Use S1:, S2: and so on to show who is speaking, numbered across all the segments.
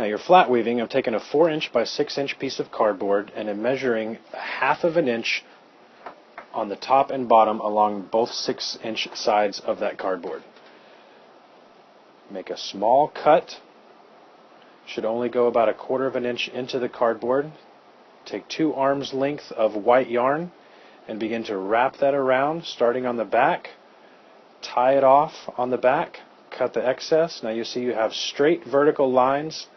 S1: Now your flat weaving, I'm taking a 4" by 6" piece of cardboard and I'm measuring 1/2 inch on the top and bottom along both 6" sides of that cardboard. Make a small cut, should only go about 1/4 inch into the cardboard. Take 2 arms length of white yarn and begin to wrap that around, starting on the back. Tie it off on the back, cut the excess. Now you see you have straight vertical lines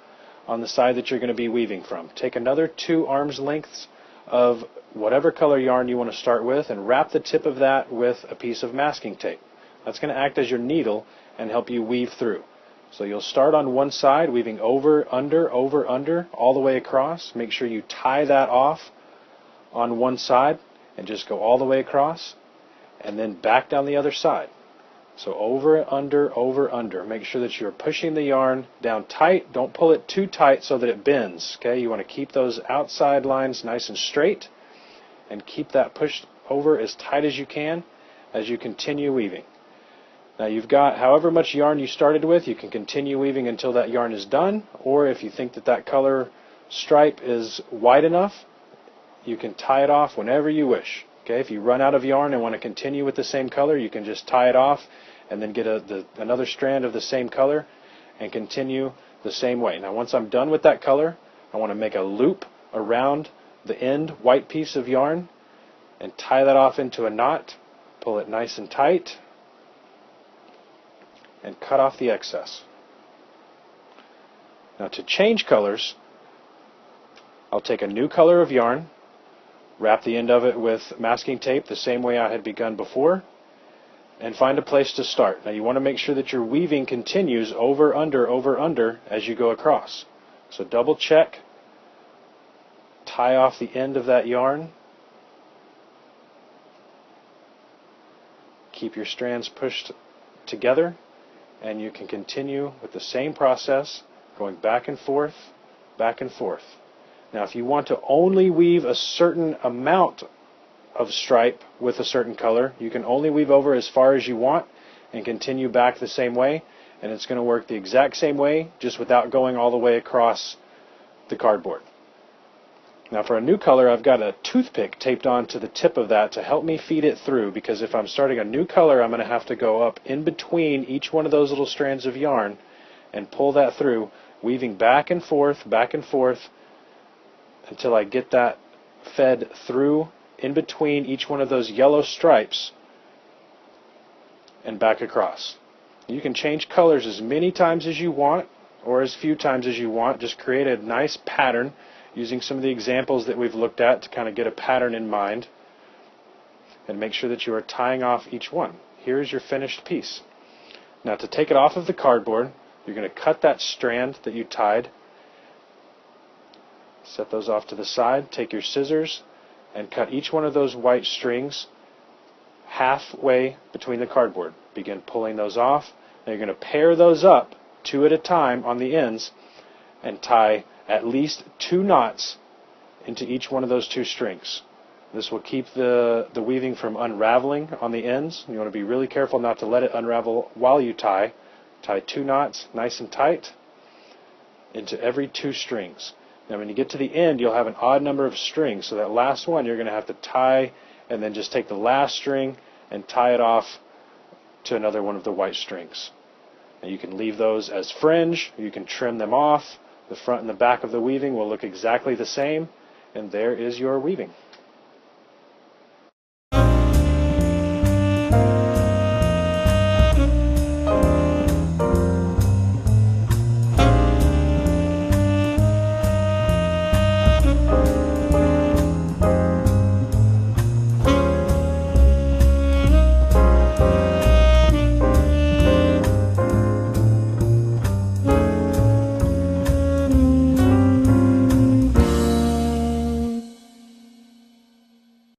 S1: on the side that you're going to be weaving from. Take another 2 arms lengths of whatever color yarn you want to start with and wrap the tip of that with a piece of masking tape. That's going to act as your needle and help you weave through. So you'll start on one side, weaving over, under, all the way across. Make sure you tie that off on one side and just go all the way across, and then back down the other side. So over, under. Make sure that you're pushing the yarn down tight. Don't pull it too tight so that it bends. Okay, you want to keep those outside lines nice and straight and keep that pushed over as tight as you can as you continue weaving. Now you've got however much yarn you started with, you can continue weaving until that yarn is done, or if you think that that color stripe is wide enough, you can tie it off whenever you wish. Okay, if you run out of yarn and want to continue with the same color, you can just tie it off and then get another strand of the same color and continue the same way. Now once I'm done with that color, I want to make a loop around the end white piece of yarn and tie that off into a knot, pull it nice and tight, and cut off the excess. Now to change colors, I'll take a new color of yarn, wrap the end of it with masking tape the same way I had begun before, and find a place to start. Now you want to make sure that your weaving continues over, under as you go across. So double check, tie off the end of that yarn, keep your strands pushed together, and you can continue with the same process, going back and forth, back and forth. Now if you want to only weave a certain amount of stripe with a certain color, you can only weave over as far as you want and continue back the same way, and it's going to work the exact same way, just without going all the way across the cardboard. Now for a new color, I've got a toothpick taped on to the tip of that to help me feed it through, because if I'm starting a new color, I'm going to have to go up in between each one of those little strands of yarn and pull that through, weaving back and forth until I get that fed through in between each one of those yellow stripes and back across. You can change colors as many times as you want or as few times as you want. Just create a nice pattern using some of the examples that we've looked at to kind of get a pattern in mind, and make sure that you are tying off each one. Here's your finished piece. Now to take it off of the cardboard, you're going to cut that strand that you tied, set those off to the side, take your scissors and cut each one of those white strings halfway between the cardboard. Begin pulling those off. Now you're going to pair those up 2 at a time on the ends and tie at least 2 knots into each one of those 2 strings. This will keep the weaving from unraveling on the ends. You want to be really careful not to let it unravel while you tie. Tie 2 knots nice and tight into every 2 strings. Now when you get to the end, you'll have an odd number of strings, so that last one you're going to have to tie and then just take the last string and tie it off to another one of the white strings. Now you can leave those as fringe, you can trim them off. The front and the back of the weaving will look exactly the same, and there is your weaving.